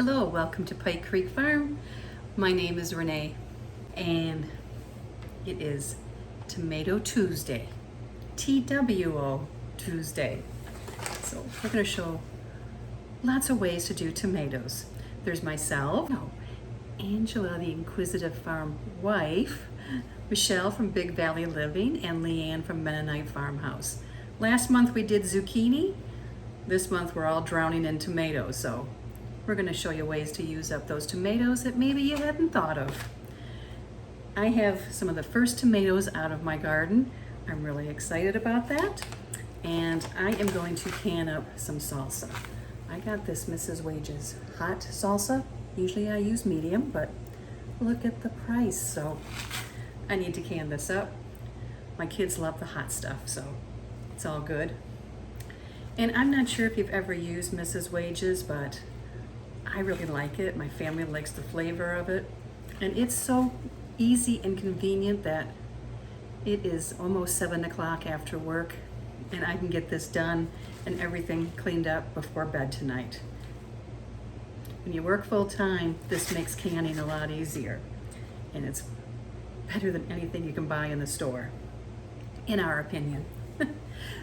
Hello, welcome to Pike Creek Farm. My name is Renee and it is Tomato Tuesday, TWO Tuesday. So we're going to show lots of ways to do tomatoes. There's myself, Angela the Inquisitive Farm wife, Michelle from Big Valley Living, and LeAnne from Mennonite Farmhouse. Last month we did zucchini. This month we're all drowning in tomatoes, so we're going to show you ways to use up those tomatoes that maybe you hadn't thought of. I have some of the first tomatoes out of my garden. I'm really excited about that. And I am going to can up some salsa. I got this Mrs Wages Hot Salsa. Usually I use medium, but look at the price. So I need to can this up. My kids love the hot stuff, so it's all good. And I'm not sure if you've ever used Mrs Wages, but I really like it. My family likes the flavor of it. And it's so easy and convenient that it is almost 7 o'clock after work and I can get this done and everything cleaned up before bed tonight. When you work full time, this makes canning a lot easier. And it's better than anything you can buy in the store, in our opinion.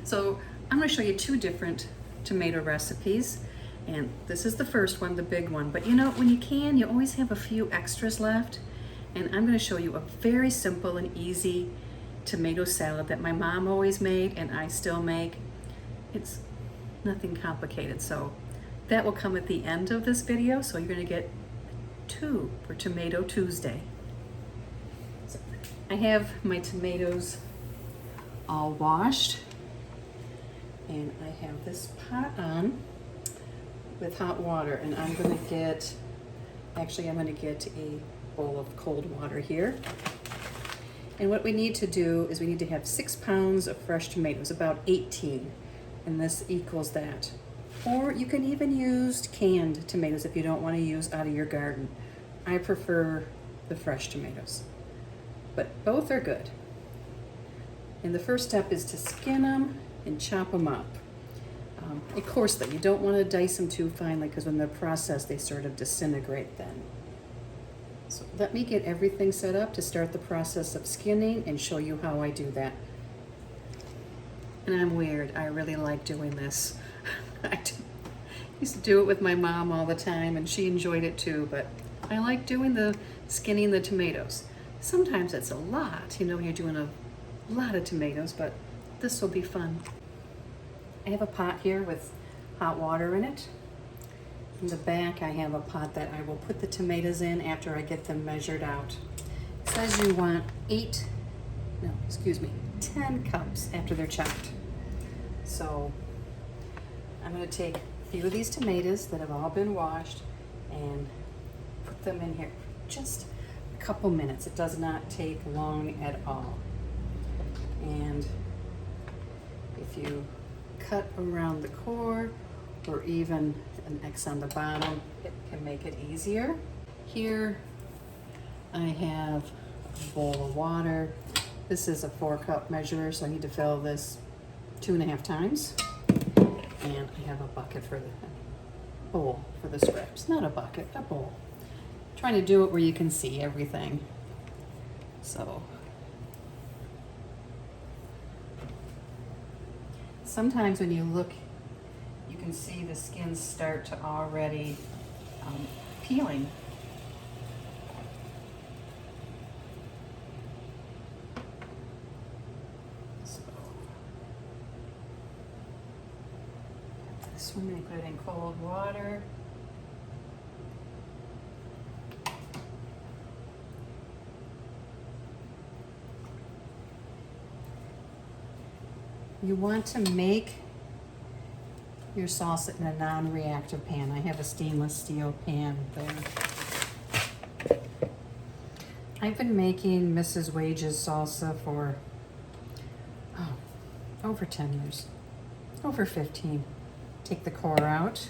So I'm going to show you two different tomato recipes. And this is the first one, the big one. But you know, when you can, you always have a few extras left. And I'm going to show you a very simple and easy tomato salad that my mom always made and I still make. It's nothing complicated. So that will come at the end of this video. So you're going to get two for Tomato Tuesday. So I have my tomatoes all washed. And I have this pot on with hot water, and I'm going to get a bowl of cold water here. And what we need to do is we need to have 6 pounds of fresh tomatoes, about 18, and this equals that. Or you can even use canned tomatoes if you don't want to use out of your garden. I prefer the fresh tomatoes, but both are good. And the first step is to skin them and chop them up. Of course, though, you don't want to dice them too finely because when they're processed, they sort of disintegrate then. So let me get everything set up to start the process of skinning and show you how I do that. And I'm weird. I really like doing this. I used to do it with my mom all the time, and she enjoyed it too, but I like doing the skinning the tomatoes. Sometimes it's a lot, you know, you're doing a lot of tomatoes, but this will be fun. I have a pot here with hot water in it. In the back, I have a pot that I will put the tomatoes in after I get them measured out. It says you want 10 cups after they're chopped. So I'm going to take a few of these tomatoes that have all been washed and put them in here for just a couple minutes. It does not take long at all. And if you cut around the core or even an X on the bottom, it can make it easier. Here I have a bowl of water. This is a 4-cup measure, so I need to fill this 2.5 times. And I have a bucket for the bowl for the scraps. Not a bucket, a bowl. I'm trying to do it where you can see everything. So sometimes when you look, you can see the skins start to already peeling. So this one, I put it in cold water. You want to make your salsa in a non-reactive pan. I have a stainless steel pan there. I've been making Mrs Wages salsa for over 10 years, over 15. Take the core out,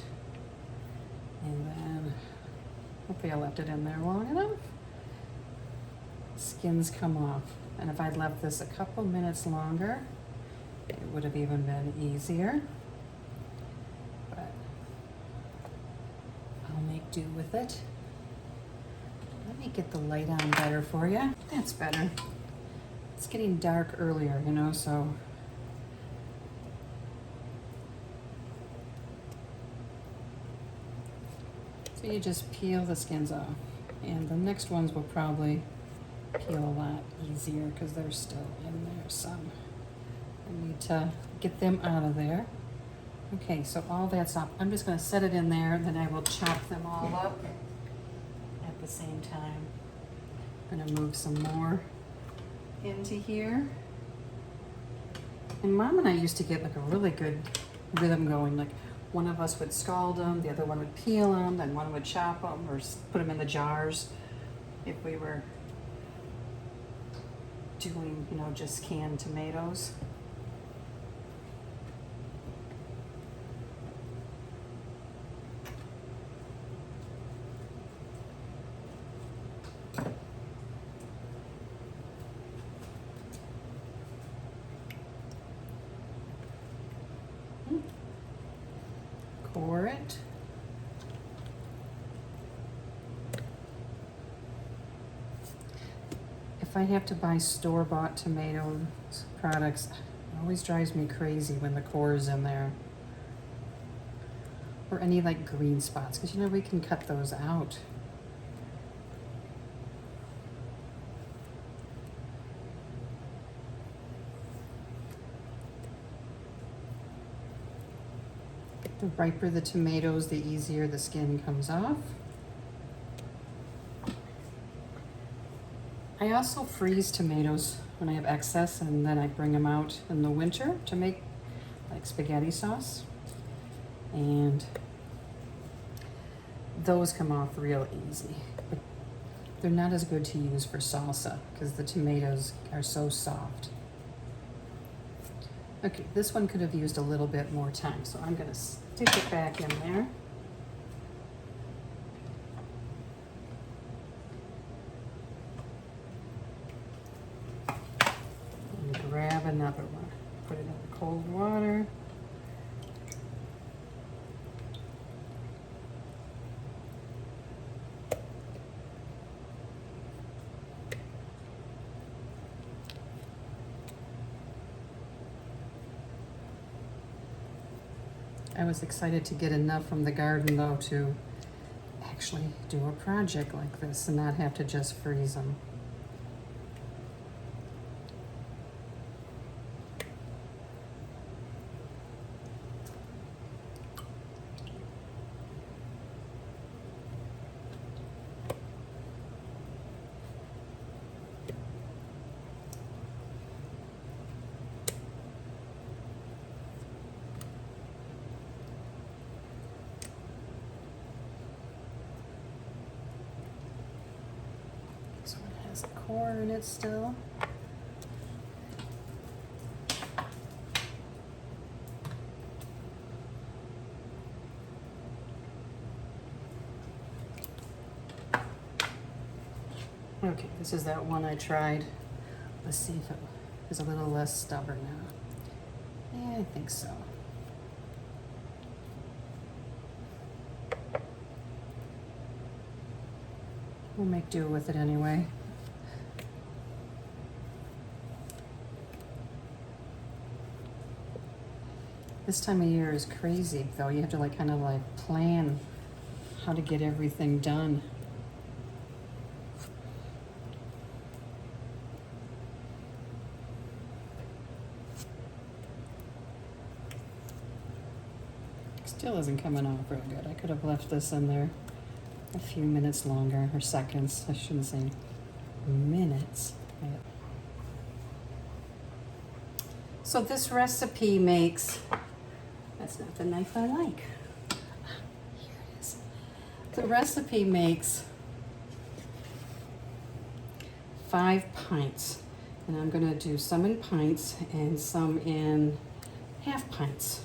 and then hopefully I left it in there long enough. Skins come off, and if I'd left this a couple minutes longer, it would have even been easier. But I'll make do with it. Let me get the light on better for you. That's better. It's getting dark earlier, you know, so. So you just peel the skins off. And the next ones will probably peel a lot easier because they're still in there some. I need to get them out of there. Okay, so all that's up. I'm just going to set it in there, then I will chop them all up at the same time. I'm going to move some more into here. And Mom and I used to get like a really good rhythm going. Like one of us would scald them, the other one would peel them, then one would chop them or put them in the jars if we were doing, you know, just canned tomatoes. Core it. If I have to buy store-bought tomato products, it always drives me crazy when the core is in there. Or any like green spots, because you know we can cut those out. The riper the tomatoes, the easier the skin comes off. I also freeze tomatoes when I have excess, and then I bring them out in the winter to make like spaghetti sauce. And those come off real easy. But they're not as good to use for salsa because the tomatoes are so soft. Okay, this one could have used a little bit more time, so I'm going to stick it back in there. And grab another one. Put it in the cold water. I was excited to get enough from the garden though to actually do a project like this and not have to just freeze them. Core in it still. Okay, this is that one I tried. Let's see if it is a little less stubborn now. Yeah, I think so. We'll make do with it anyway. This time of year is crazy though. You have to like kind of like plan how to get everything done. Still isn't coming off real good. I could have left this in there a few minutes longer, or seconds. I shouldn't say minutes. So this recipe makes, that's not the knife I like. Here it is. The recipe makes 5 pints. And I'm gonna do some in pints and some in half pints.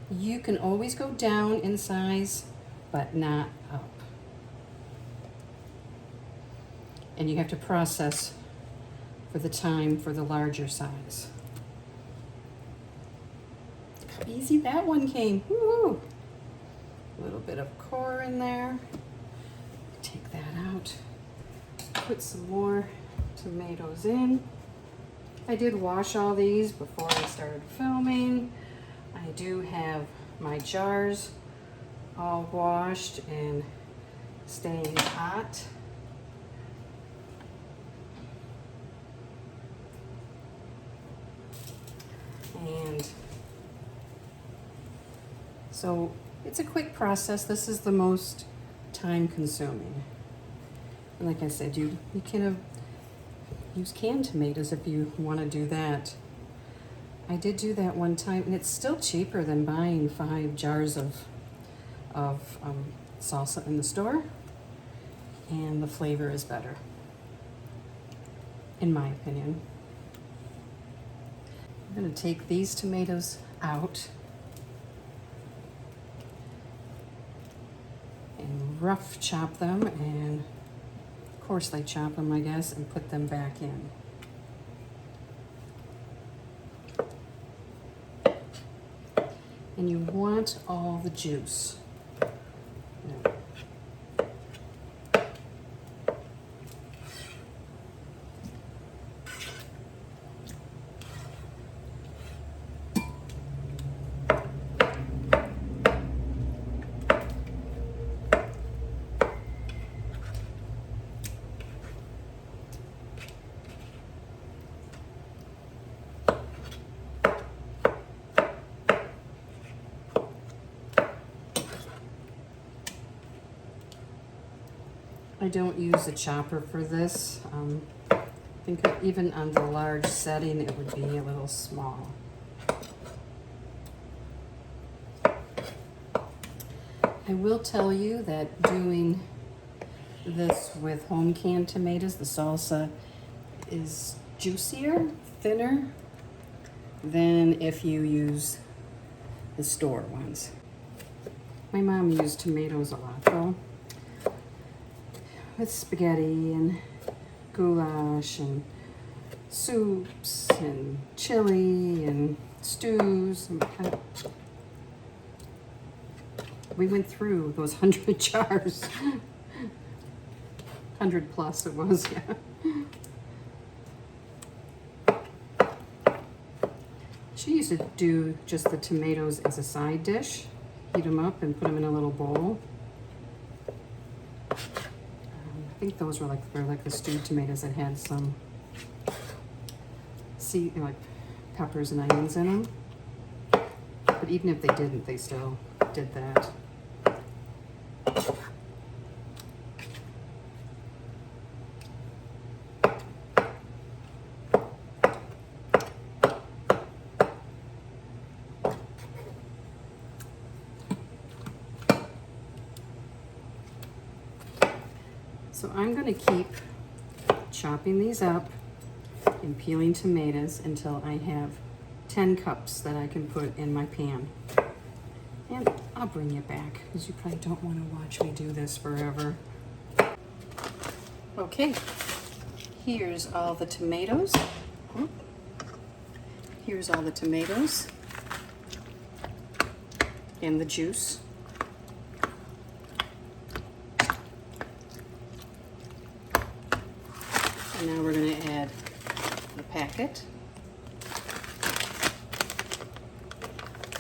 You can always go down in size, but not up. And you have to process for the time for the larger size. How easy that one came. Woo! A little bit of core in there. Take that out. Put some more tomatoes in. I did wash all these before I started filming. I do have my jars all washed and staying hot. And so it's a quick process. This is the most time consuming. And like I said, you can use canned tomatoes if you want to do that. I did do that one time, and it's still cheaper than buying 5 jars of salsa in the store, and the flavor is better, in my opinion. I'm going to take these tomatoes out and rough chop them, and coarsely chop them, I guess, and put them back in. And you want all the juice. No. I don't use a chopper for this. I think even on the large setting it would be a little small. I will tell you that doing this with home canned tomatoes, the salsa is juicier, thinner than if you use the store ones. My mom used tomatoes a lot though, with spaghetti and goulash and soups and chili and stews. We went through those 100 jars. 100 plus it was, yeah. She used to do just the tomatoes as a side dish, heat them up and put them in a little bowl. I think those were like the stewed tomatoes that had some like peppers and onions in them. But even if they didn't, they still did that. So I'm going to keep chopping these up and peeling tomatoes until I have 10 cups that I can put in my pan. And I'll bring you back because you probably don't want to watch me do this forever. Okay, here's all the tomatoes. Here's all the tomatoes and the juice. And now we're going to add the packet.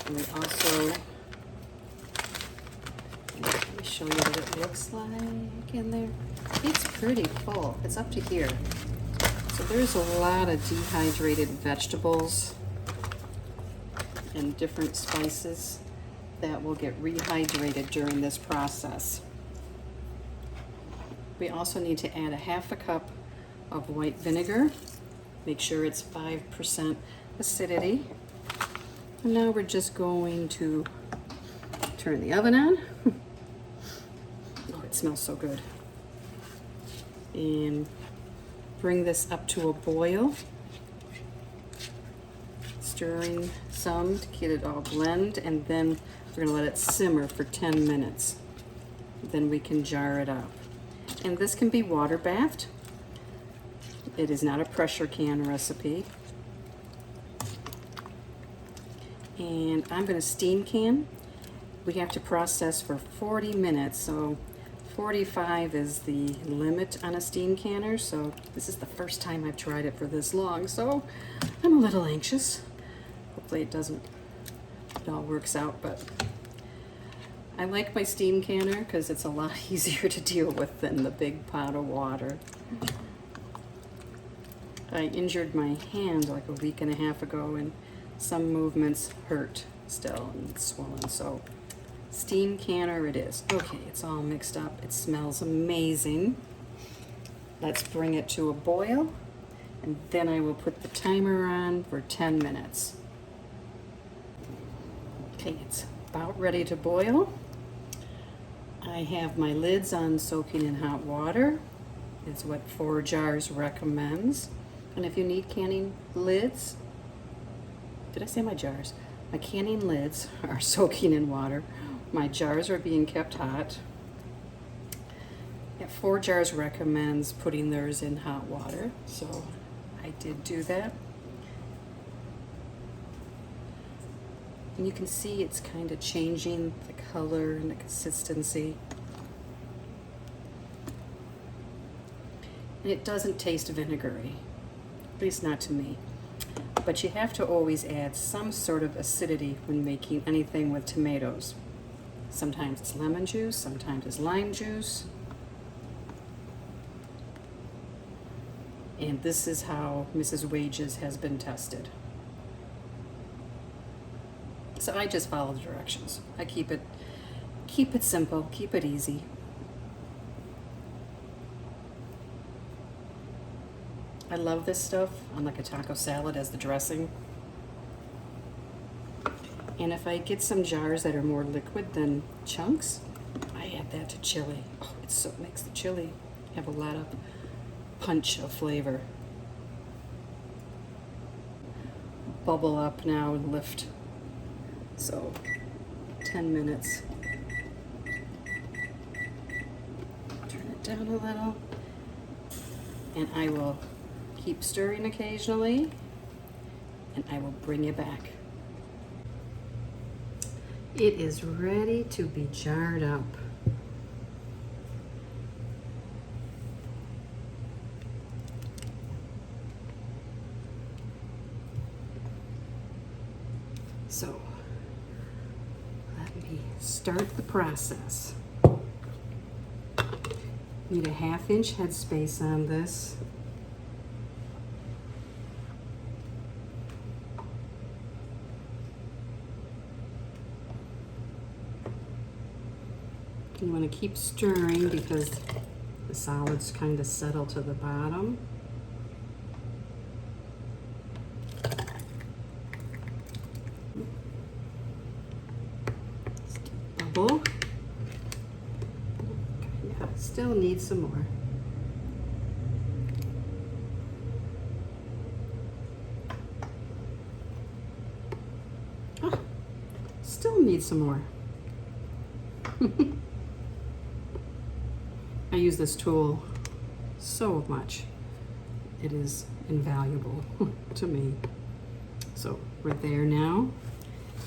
And we also, let me show you what it looks like in there. It's pretty full. It's up to here. So there's a lot of dehydrated vegetables and different spices that will get rehydrated during this process. We also need to add a half a cup of white vinegar. Make sure it's 5% acidity. And now we're just going to turn the oven on. Oh, it smells so good. And bring this up to a boil. Stirring some to get it all blend, and then we're going to let it simmer for 10 minutes. Then we can jar it up. And this can be water bathed. It is not a pressure can recipe. And I'm going to steam can. we have to process for 40 minutes, so 45 is the limit on a steam canner, so this is the first time I've tried it for this long, so I'm a little anxious. Hopefully it all works out, but I like my steam canner because it's a lot easier to deal with than the big pot of water. I injured my hand like a week and a half ago, and some movements hurt still and it's swollen, so steam canner it is. Okay, it's all mixed up. It smells amazing. Let's bring it to a boil, and then I will put the timer on for 10 minutes. Okay, it's about ready to boil. I have my lids on soaking in hot water. It's what 4 jars recommends. And if you need canning lids, did I say my jars? My canning lids are soaking in water. My jars are being kept hot. Yeah, 4 jars recommends putting theirs in hot water, so I did do that. And you can see it's kind of changing the color and the consistency. And it doesn't taste vinegary, at least not to me. But you have to always add some sort of acidity when making anything with tomatoes. Sometimes it's lemon juice, sometimes it's lime juice. And this is how Mrs. Wages has been tested. So I just follow the directions. I keep it simple, keep it easy. I love this stuff on like a taco salad as the dressing. And if I get some jars that are more liquid than chunks, I add that to chili. Oh, it makes the chili have a lot of punch of flavor. Bubble up now and lift. So 10 minutes. Turn it down a little. And I will keep stirring occasionally, and I will bring you back. It is ready to be jarred up. So let me start the process. Need a 1/2 inch headspace on this. You want to keep stirring because the solids kind of settle to the bottom. Bubble. Yeah, still need some more. Oh, still need some more. I use this tool so much. It is invaluable to me. So we're there now.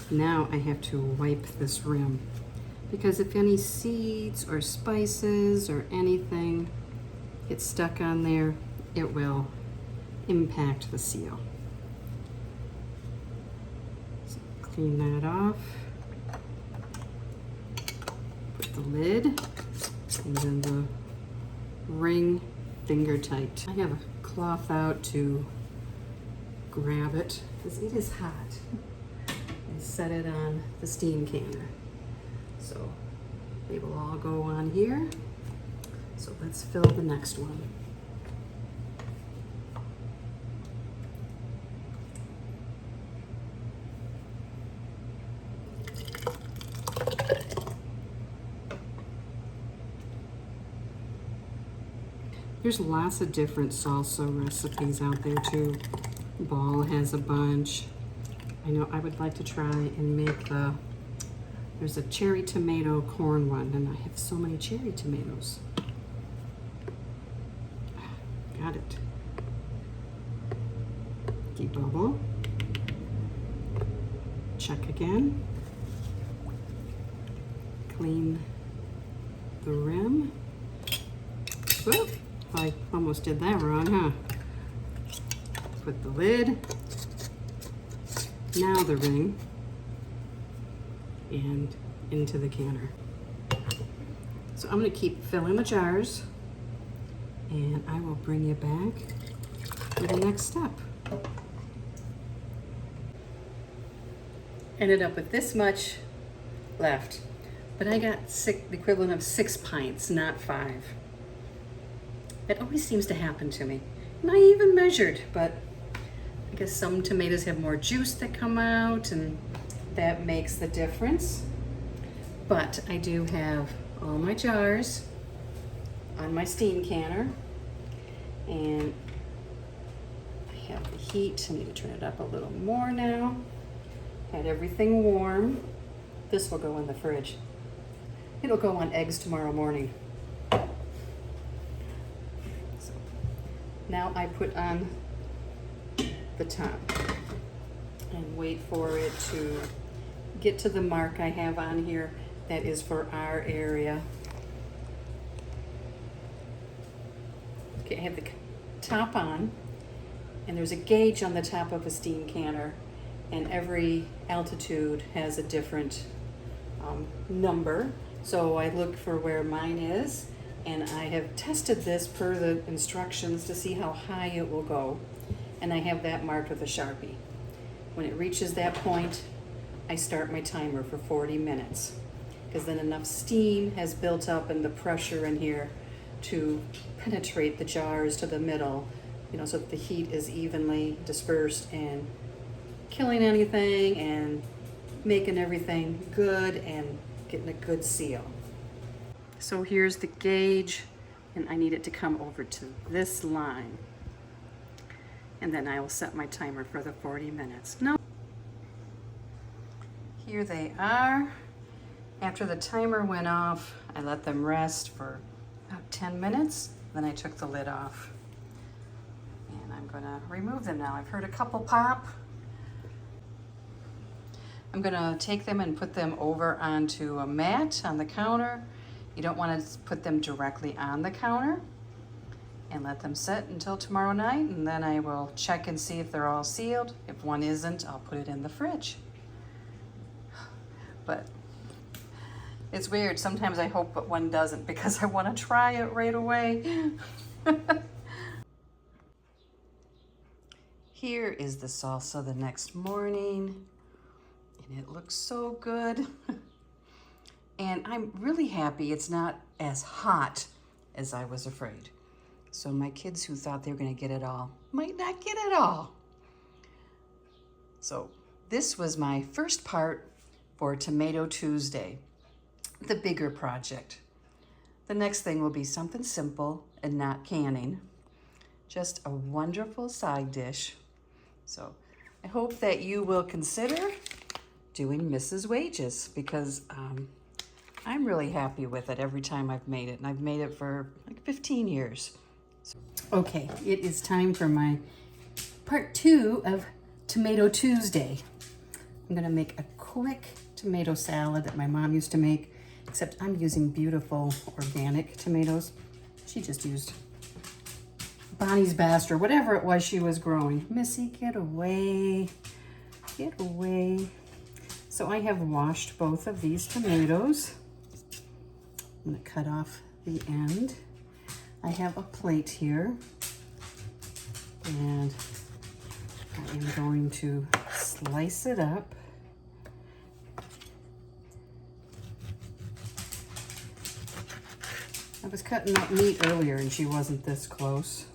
Now I have to wipe this rim because if any seeds or spices or anything get stuck on there, it will impact the seal. So clean that off. Put the lid and then the ring finger tight. I have a cloth out to grab it because it is hot. I set it on the steam canner. So they will all go on here. So let's fill the next one. There's lots of different salsa recipes out there too. Ball has a bunch. I know I would like to try and make there's a cherry tomato corn one, and I have so many cherry tomatoes. Got it. Debubble. Check again. clean the rim. Whoop, I almost did that wrong, huh? Put the lid, now the ring, and into the canner. So I'm gonna keep filling the jars, and I will bring you back for the next step. Ended up with this much left, but I got the equivalent of 6 pints, not 5. That always seems to happen to me. And I even measured, but I guess some tomatoes have more juice that come out, and that makes the difference. But I do have all my jars on my steam canner, and I have the heat. I need to turn it up a little more now. Had everything warm. This will go in the fridge. It'll go on eggs tomorrow morning. So now I put on the top and wait for it to get to the mark I have on here that is for our area. Okay, I have the top on, and there's a gauge on the top of a steam canner, and every altitude has a different number. So I look for where mine is, and I have tested this per the instructions to see how high it will go, and I have that marked with a Sharpie. When it reaches that point, I start my timer for 40 minutes, because then enough steam has built up and the pressure in here to penetrate the jars to the middle, so that the heat is evenly dispersed and killing anything and making everything good and getting a good seal. So here's the gauge, and I need it to come over to this line, and then I will set my timer for the 40 minutes. Now, here they are. After the timer went off, I let them rest for about 10 minutes, then I took the lid off. And I'm gonna remove them now. I've heard a couple pop. I'm gonna take them and put them over onto a mat on the counter. You don't wanna put them directly on the counter, and let them sit until tomorrow night, and then I will check and see if they're all sealed. If one isn't, I'll put it in the fridge. But it's weird, sometimes I hope that one doesn't, because I wanna try it right away. Here is the salsa the next morning. And it looks so good. And I'm really happy it's not as hot as I was afraid. So my kids who thought they were gonna get it all might not get it all. So this was my first part for Tomato Tuesday, the bigger project. The next thing will be something simple and not canning. Just a wonderful side dish. So I hope that you will consider doing Mrs. Wages, because I'm really happy with it every time I've made it, and I've made it for like 15 years. Okay, it is time for my part 2 of Tomato Tuesday. I'm gonna make a quick tomato salad that my mom used to make, except I'm using beautiful organic tomatoes. She just used Bonnie's Best or whatever it was she was growing. Missy, get away, get away. So I have washed both of these tomatoes. I'm gonna cut off the end. I have a plate here, and I am going to slice it up. I was cutting up meat earlier and she wasn't this close.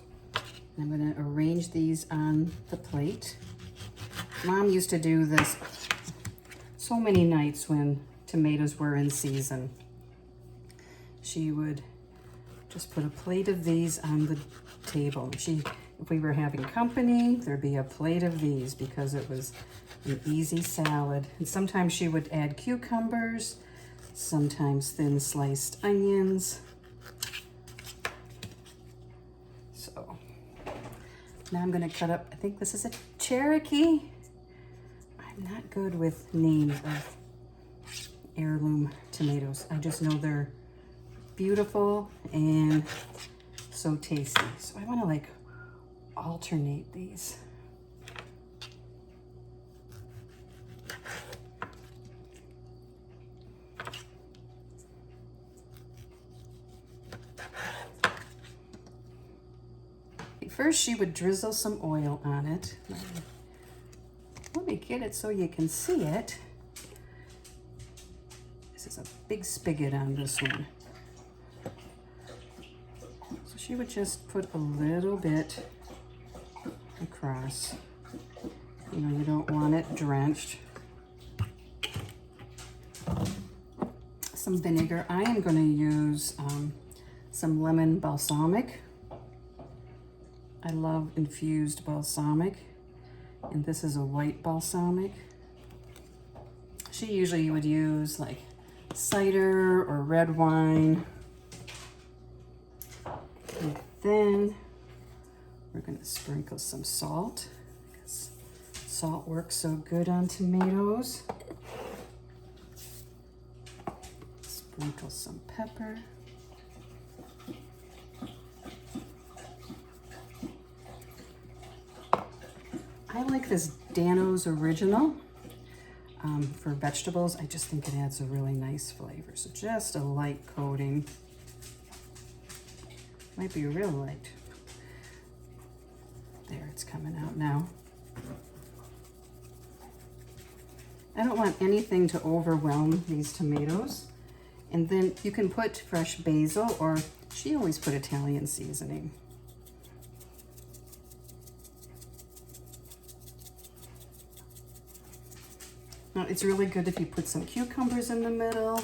I'm gonna arrange these on the plate. Mom used to do this so many nights when tomatoes were in season. She would just put a plate of these on the table. If we were having company, there'd be a plate of these because it was an easy salad. And sometimes she would add cucumbers, sometimes thin sliced onions. So now I'm gonna cut up, I think this is a Cherokee. I'm not good with names of heirloom tomatoes. I just know they're beautiful and so tasty. So I want to like alternate these. First, she would drizzle some oil on it. Let me get it so you can see it. This is a big spigot on this one. So she would just put a little bit across. You know, you don't want it drenched. Some vinegar. I am going to use some lemon balsamic. I love infused balsamic, and this is a white balsamic. She usually would use like cider or red wine. And then we're going to sprinkle some salt because salt works so good on tomatoes. Sprinkle some pepper. I like this Dano's Original for vegetables. I just think it adds a really nice flavor. So just a light coating. Might be real light. There, it's coming out now. I don't want anything to overwhelm these tomatoes. And then you can put fresh basil, or she always put Italian seasoning. Now, it's really good if you put some cucumbers in the middle,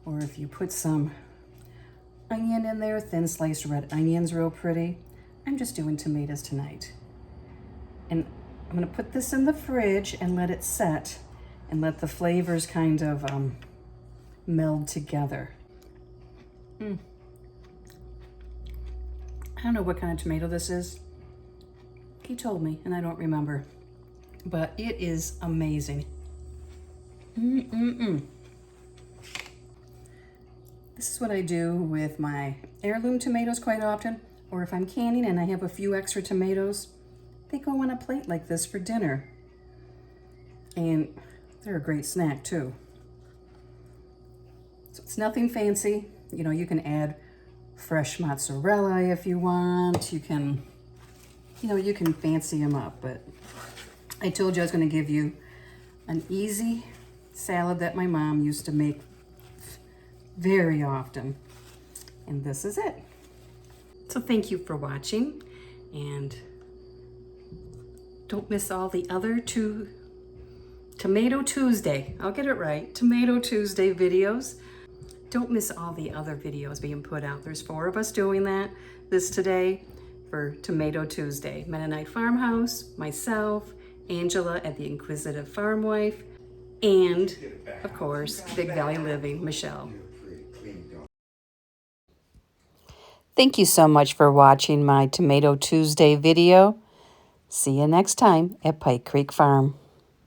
or if you put some onion in there, thin sliced red onions, real pretty. I'm just doing tomatoes tonight. And I'm gonna put this in the fridge and let it set and let the flavors kind of meld together. I don't know what kind of tomato this is. He told me and I don't remember, but it is amazing. This is what I do with my heirloom tomatoes quite often, or if I'm canning and I have a few extra tomatoes, they go on a plate like this for dinner. And they're a great snack too. So it's nothing fancy. You know, you can add fresh mozzarella if you want. You can, you know, you can fancy them up, but I told you I was going to give you an easy salad that my mom used to make very often, and this is it. So thank you for watching, and don't miss all the other two Tomato Tuesday, I'll get it right, Tomato Tuesday videos. Don't miss all the other videos being put out. There's 4 of us doing that this today for Tomato Tuesday. Mennonite Farmhouse, myself, Angela at the Inquisitive Farm Wife, and of course, Big Valley Living, Michelle. Thank you so much for watching my Tomato Tuesday video. See you next time at Pike Creek Farm.